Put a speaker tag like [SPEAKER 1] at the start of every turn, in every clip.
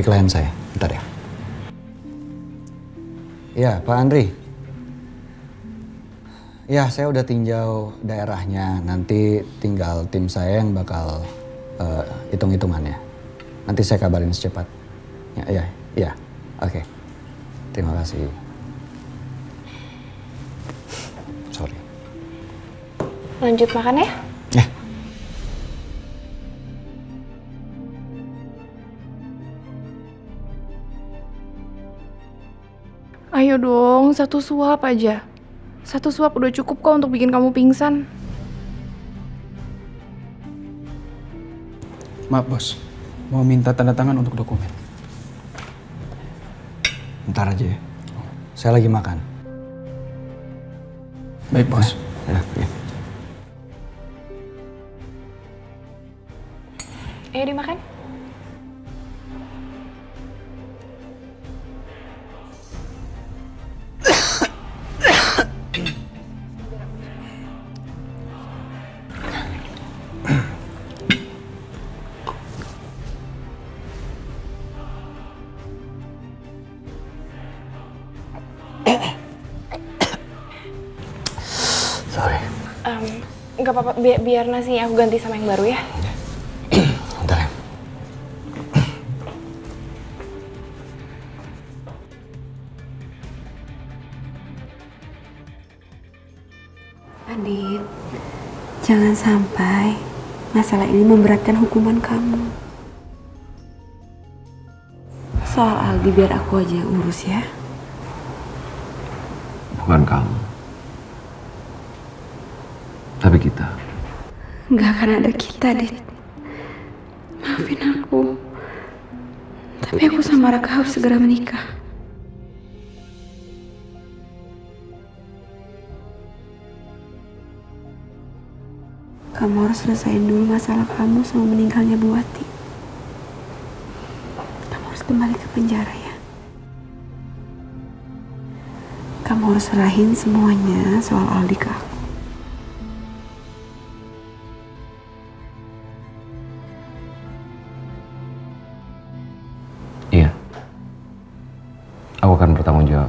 [SPEAKER 1] dari klien saya. Bentar ya. Ya, Pak Andri. Ya, saya udah tinjau daerahnya. Nanti tinggal tim saya yang bakal hitung-hitungannya. Nanti saya kabarin secepat. Ya. Oke. Terima kasih. Sorry.
[SPEAKER 2] Lanjut makan ya?
[SPEAKER 1] Ya.
[SPEAKER 2] Ayo dong, satu suap aja. Satu suap udah cukup kok untuk bikin kamu pingsan.
[SPEAKER 3] Maaf bos, mau minta tanda tangan untuk dokumen.
[SPEAKER 1] Bentar aja ya. Saya lagi makan.
[SPEAKER 3] Baik bos.
[SPEAKER 1] Ya.
[SPEAKER 2] Ayo dimakan.
[SPEAKER 1] Sorry.
[SPEAKER 2] Nggak apa-apa, biar nasinya aku ganti sama yang baru ya.
[SPEAKER 1] Bentar ya.
[SPEAKER 4] Adit, jangan sampai masalah ini memberatkan hukuman kamu. Soal Aldi biar aku aja yang urus ya.
[SPEAKER 5] Bukan kamu. Tapi kita.
[SPEAKER 4] Nggak akan ada kita, Dit. Maafin aku. Tapi aku sama Raka harus segera menikah. Kamu harus selesaiin dulu masalah kamu sama meninggalnya Bu Wati. Kamu harus kembali ke penjara ya. Kamu harus serahin semuanya soal Aldi ke aku.
[SPEAKER 5] Iya. Aku akan bertanggung jawab.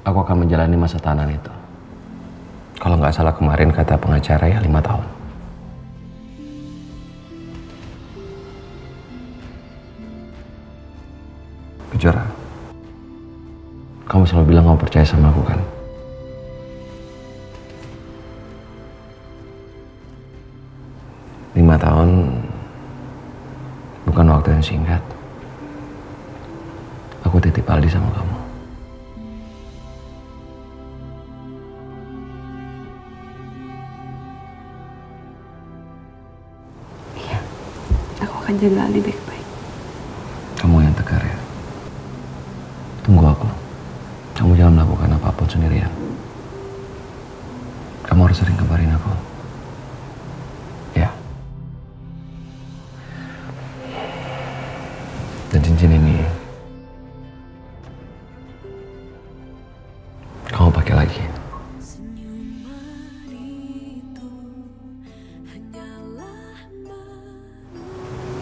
[SPEAKER 5] Aku akan menjalani masa tahanan itu. Kalau nggak salah kemarin kata pengacara ya 5 tahun. Kejora, kamu selalu bilang kamu percaya sama aku kan? Lima tahun bukan waktu yang singkat. Aku titip Aldi sama kamu.
[SPEAKER 4] Aku akan jaga Aldi baik-baik.
[SPEAKER 5] Kamu yang tegar ya. Tunggu aku. Kamu jangan melakukan apapun sendirian. Kamu harus sering kabarin aku. Ya. Dan cincin ini kamu pakai lagi.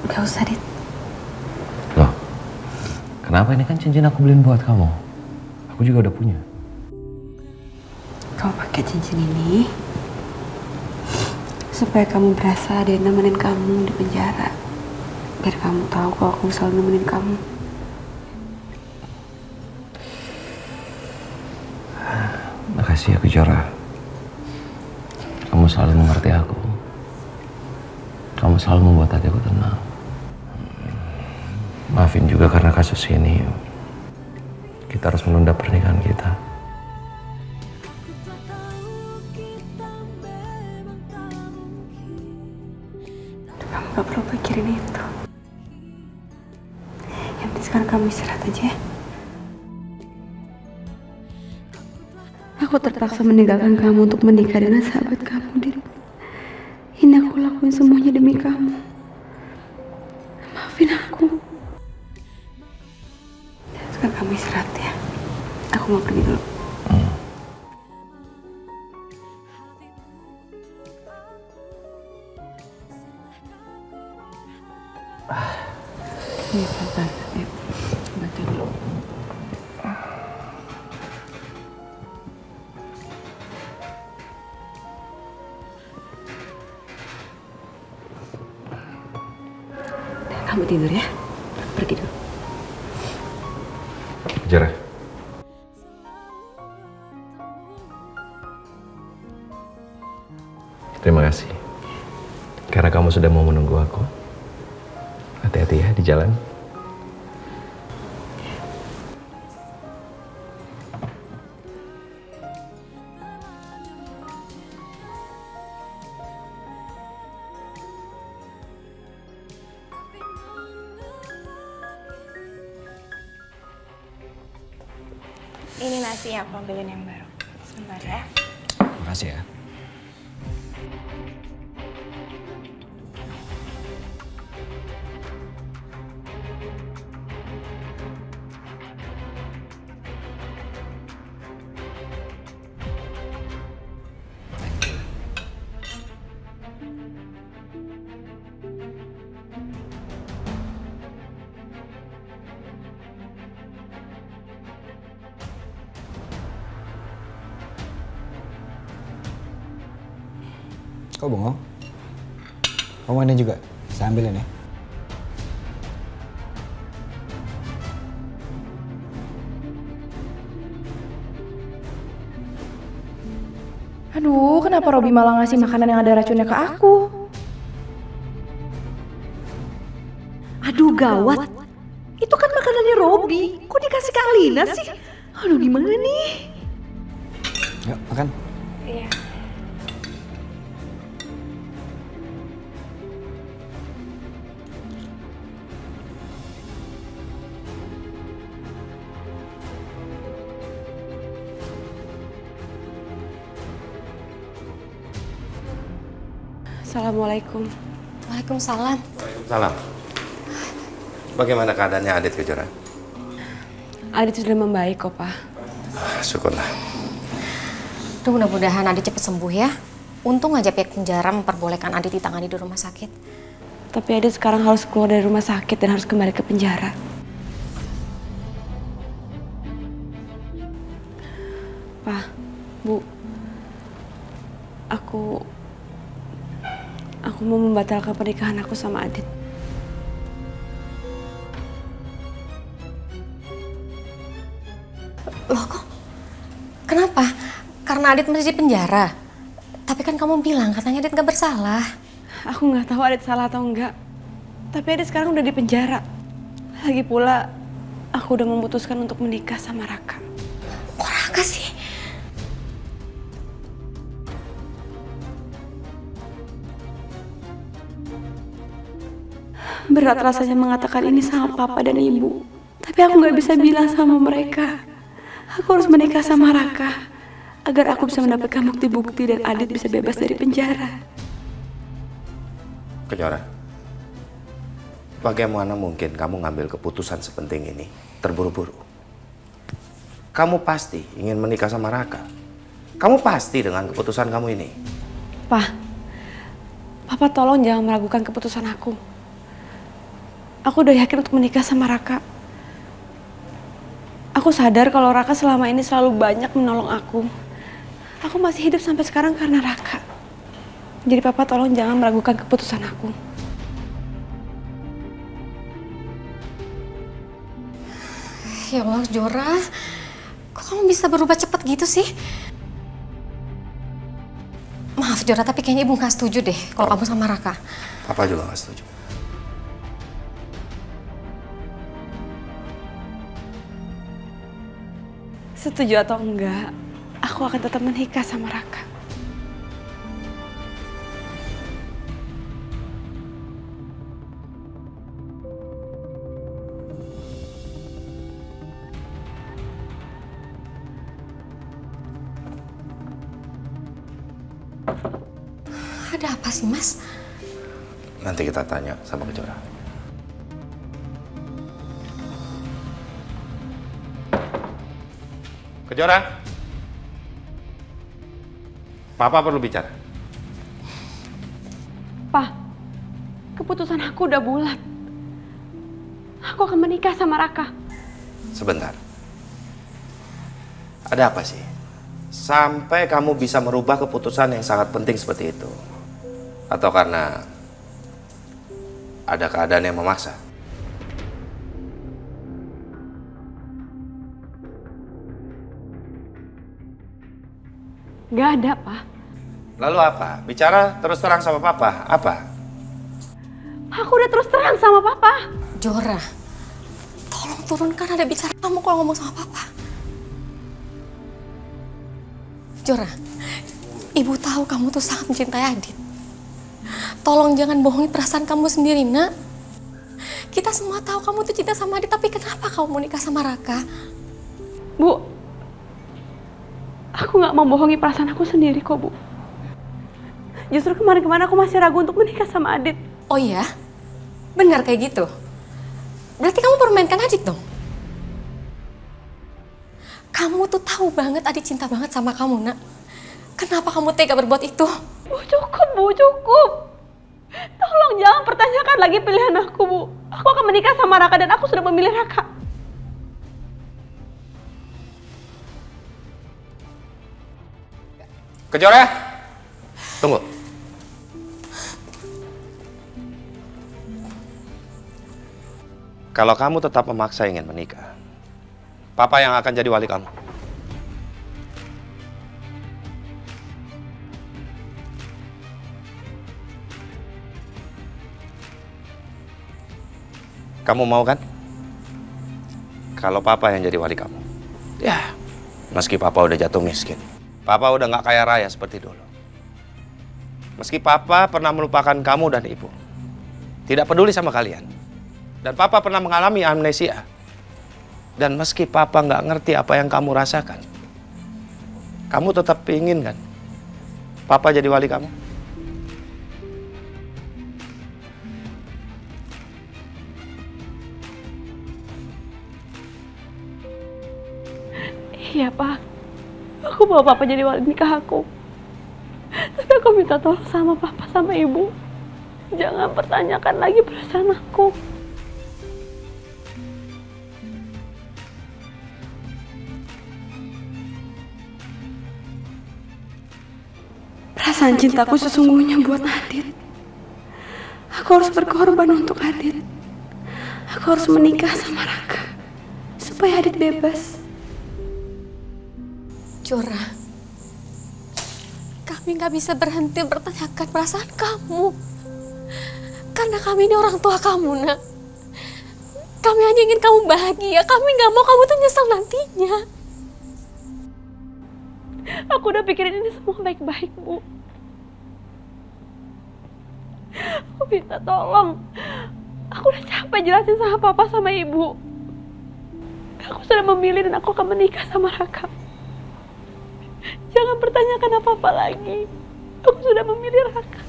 [SPEAKER 4] Gak usah, Dit.
[SPEAKER 5] Loh, kenapa? Ini kan cincin aku beliin buat kamu. Aku juga udah punya.
[SPEAKER 4] Kamu pakai cincin ini supaya kamu berasa ada yang nemenin kamu di penjara. Biar kamu tahu kalau aku selalu nemenin kamu.
[SPEAKER 5] Makasih ya Kejora. Kamu selalu mengerti aku. Kamu selalu membuat hati aku tenang. Maafin juga karena kasus ini kita harus menunda pernikahan kita.
[SPEAKER 4] Kamu gak perlu pikirin itu. Yang penting sekarang kamu istirahat aja ya. Aku terpaksa meninggalkan kamu untuk menikah dengan sahabat kamu, Dit. Ini aku lakuin semuanya demi kamu. Maafin aku. Sekarang kamu istirahat ya. Aku mau pergi dulu. Iya, pelan-pelan. Kamu tidur ya. Pergi dulu.
[SPEAKER 5] Jara. Terima kasih. Karena kamu sudah mau menunggu aku. Hati-hati ya di jalan.
[SPEAKER 2] Ini nasi aku ambilin yang baru. Sebentar ya.
[SPEAKER 1] Makasih ya. Kok bengong? Kamu ini juga? Saya ambilin ya.
[SPEAKER 2] Aduh, kenapa Robi malah ngasih makanan yang ada racunnya ke aku?
[SPEAKER 4] Aduh gawat. Itu kan makanannya Robi. Kok dikasih ke Alina sih? Aduh gimana nih?
[SPEAKER 1] Yuk, makan.
[SPEAKER 2] Iya.
[SPEAKER 4] Assalamualaikum.
[SPEAKER 6] Waalaikumsalam.
[SPEAKER 7] Salam. Bagaimana keadaannya Adit Kejora?
[SPEAKER 4] Adit sudah membaik kok, Pak.
[SPEAKER 7] Syukurlah.
[SPEAKER 6] Duh, mudah-mudahan Adit cepat sembuh ya. Untung aja pihak penjara memperbolehkan Adit ditangani di rumah sakit.
[SPEAKER 4] Tapi Adit sekarang harus keluar dari rumah sakit dan harus kembali ke penjara. Pak, Bu, aku mau membatalkan pernikahan aku sama Adit.
[SPEAKER 6] Loh kok? Kenapa? Karena Adit masih di penjara. Tapi kan kamu bilang katanya Adit gak bersalah.
[SPEAKER 4] Aku nggak tahu Adit salah atau enggak. Tapi Adit sekarang udah di penjara. Lagi pula, aku udah memutuskan untuk menikah sama Raka.
[SPEAKER 6] Kok Raka sih?
[SPEAKER 4] Berat rasanya mengatakan ini sama papa dan ibu. Tapi aku nggak bisa bilang sama mereka. Aku harus menikah sama Raka. Agar aku bisa mendapatkan bukti-bukti dan Adit bisa bebas dari penjara.
[SPEAKER 7] Kejora, bagaimana mungkin kamu ngambil keputusan sepenting ini terburu-buru? Kamu pasti ingin menikah sama Raka. Kamu pasti dengan keputusan kamu ini.
[SPEAKER 4] Papa tolong jangan meragukan keputusan aku. Aku udah yakin untuk menikah sama Raka. Aku sadar kalau Raka selama ini selalu banyak menolong aku. Aku masih hidup sampai sekarang karena Raka. Jadi Papa tolong jangan meragukan keputusan aku.
[SPEAKER 6] Ya Allah, Jora. Kok kamu bisa berubah cepat gitu sih? Maaf Jora, tapi kayaknya Ibu gak setuju deh kalau kamu sama Raka.
[SPEAKER 7] Papa juga gak setuju.
[SPEAKER 4] Setuju atau enggak, aku akan tetap menikah sama Raka.
[SPEAKER 6] Ada apa sih, Mas?
[SPEAKER 7] Nanti kita tanya sama Kejora. Kejora, Papa perlu bicara.
[SPEAKER 4] Pa, keputusan aku udah bulat. Aku akan menikah sama Raka.
[SPEAKER 7] Sebentar. Ada apa sih? Sampai kamu bisa merubah keputusan yang sangat penting seperti itu? Atau karena ada keadaan yang memaksa?
[SPEAKER 4] Gak ada, Pak.
[SPEAKER 7] Lalu apa? Bicara terus terang sama Papa. Apa?
[SPEAKER 4] Aku udah terus terang sama Papa.
[SPEAKER 6] Jora, tolong turunkan nada bicara kamu kalau ngomong sama Papa. Jora, Ibu tahu kamu tuh sangat mencintai Adit. Tolong jangan bohongi perasaan kamu sendiri, nak. Kita semua tahu kamu tuh cinta sama Adit, tapi kenapa kamu mau nikah sama Raka?
[SPEAKER 4] Bu, aku gak mau bohongi perasaan aku sendiri kok, Bu. Justru kemarin-kemarin aku masih ragu untuk menikah sama Adit.
[SPEAKER 6] Oh iya? Benar kayak gitu? Berarti kamu permainkan Adit dong? Kamu tuh tahu banget Adit cinta banget sama kamu, nak. Kenapa kamu tega berbuat itu?
[SPEAKER 4] Bu, cukup, Bu, cukup. Tolong jangan pertanyakan lagi pilihan aku, Bu. Aku akan menikah sama Raka dan aku sudah memilih Raka.
[SPEAKER 7] Kejora, tunggu. Kalau kamu tetap memaksa ingin menikah, Papa yang akan jadi wali kamu. Kamu mau kan? Kalau Papa yang jadi wali kamu. Ya, meski Papa udah jatuh miskin. Papa udah nggak kaya raya seperti dulu. Meski Papa pernah melupakan kamu dan Ibu. Tidak peduli sama kalian. Dan Papa pernah mengalami amnesia. Dan meski Papa nggak ngerti apa yang kamu rasakan. Kamu tetap ingin kan? Papa jadi wali kamu?
[SPEAKER 4] Iya, Pak. Aku bawa Papa jadi wali nikah aku. Tapi aku minta tolong sama Papa sama Ibu. Jangan pertanyakan lagi perasaan aku. Perasaan cintaku sesungguhnya buat Adit. Aku harus berkorban untuk Adit. Aku harus menikah sama Raka. Supaya Adit bebas.
[SPEAKER 6] Jora, kami nggak bisa berhenti bertanyakan perasaan kamu. Karena kami ini orang tua kamu, nak. Kami hanya ingin kamu bahagia. Kami nggak mau kamu tuh nyesel nantinya.
[SPEAKER 4] Aku udah pikirin ini semua baik-baik, Bu. Aku minta tolong. Aku udah capek jelasin sama Papa sama Ibu. Aku sudah memilih dan aku akan menikah sama Raka. Jangan pertanyakan apa-apa lagi. Aku sudah memilih Raka.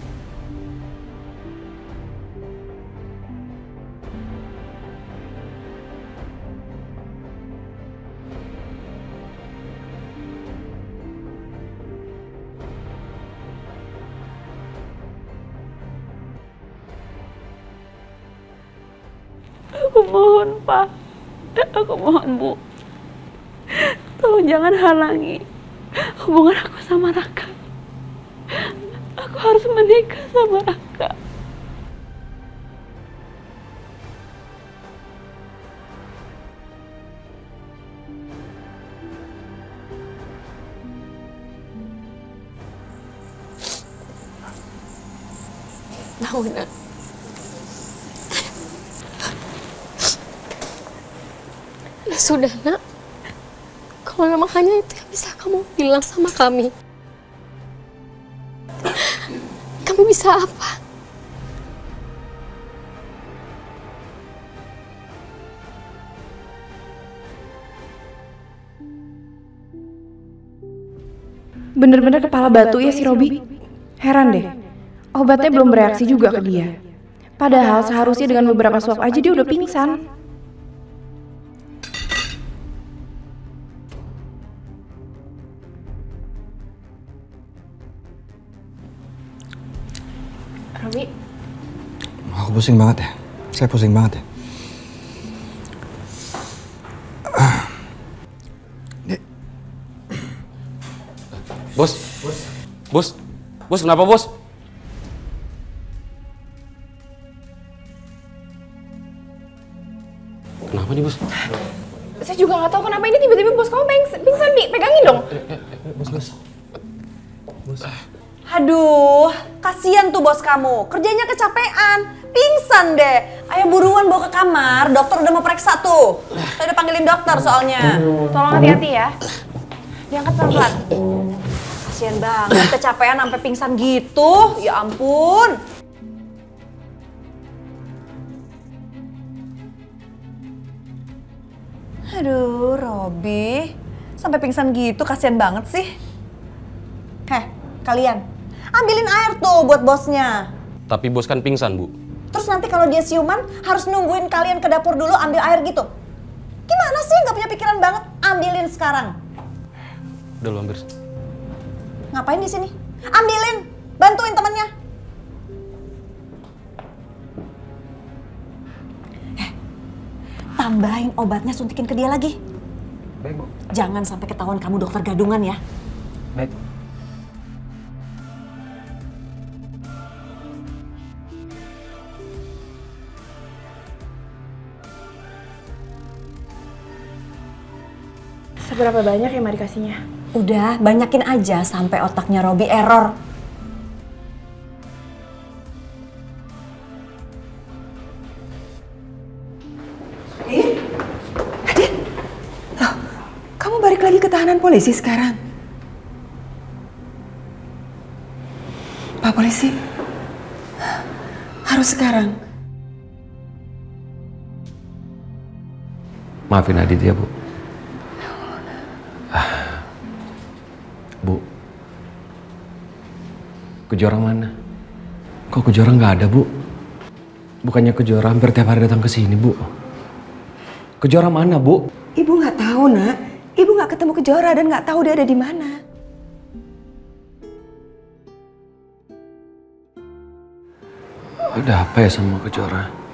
[SPEAKER 4] Aku mohon, Pak. Aku mohon, Bu. Tolong jangan halangi hubungan aku sama Raka. Aku harus menikah sama Raka.
[SPEAKER 6] Bangun, nak. Sudah, nak. Kalau memang hanya itu yang bisa kamu bilang sama kami. Kami bisa apa?
[SPEAKER 2] Bener-bener kepala batu ya si Robi. Heran deh, obatnya belum bereaksi juga ke dia. Padahal seharusnya dengan beberapa suap aja dia udah pingsan. Robi,
[SPEAKER 1] Aku pusing banget ya. Saya pusing banget ya.
[SPEAKER 5] Bos, bos kenapa bos? Kenapa nih bos?
[SPEAKER 2] saya juga nggak tahu kenapa ini tiba-tiba bos kamu pingsan, Bi. Pegangin dong.
[SPEAKER 5] Bos.
[SPEAKER 3] Bos.
[SPEAKER 8] Aduh, kasihan tuh bos kamu. Kerjanya kecapean, pingsan deh. Ayo buruan bawa ke kamar, dokter udah mau periksa tuh. Saya udah panggilin dokter soalnya.
[SPEAKER 2] Tolong hati-hati ya. Diangkat pelan-pelan.
[SPEAKER 8] Kasihan banget, kecapean sampai pingsan gitu. Ya ampun. Aduh, Robi. Sampai pingsan gitu, kasihan banget sih. Heh, kalian. Ambilin air tuh buat bosnya.
[SPEAKER 5] Tapi bos kan pingsan, Bu.
[SPEAKER 8] Terus nanti kalau dia siuman, harus nungguin kalian ke dapur dulu ambil air gitu. Gimana sih, nggak punya pikiran banget? Ambilin sekarang.
[SPEAKER 5] Udah lu ambil.
[SPEAKER 8] Ngapain di sini? Ambilin, bantuin temennya. Tambahin obatnya, suntikin ke dia lagi.
[SPEAKER 3] Baik, Bu.
[SPEAKER 8] Jangan sampai ketahuan kamu dokter gadungan ya.
[SPEAKER 3] Baik.
[SPEAKER 2] Seberapa banyak ya Mari kasihnya?
[SPEAKER 8] Udah, banyakin aja sampai otaknya Robi error.
[SPEAKER 9] Adit, loh, kamu balik lagi ke tahanan polisi sekarang? Pak Polisi, harus sekarang.
[SPEAKER 5] Maafin Adit ya, Bu. Bu, Kejora mana? Kok Kejora nggak ada, Bu? Bukannya Kejora hampir tiap hari datang ke sini, Bu. Kejora mana, Bu?
[SPEAKER 9] Ibu nggak tahu, Nak. Ibu nggak ketemu Kejora dan nggak tahu dia ada di mana.
[SPEAKER 5] Ada apa ya sama Kejora?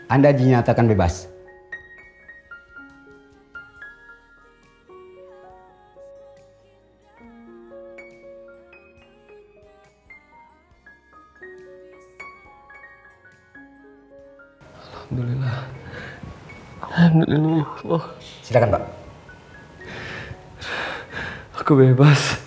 [SPEAKER 10] Anda dinyatakan bebas.
[SPEAKER 5] Alhamdulillah. Alhamdulillah ya Allah.
[SPEAKER 10] Silakan, Pak.
[SPEAKER 5] Aku bebas.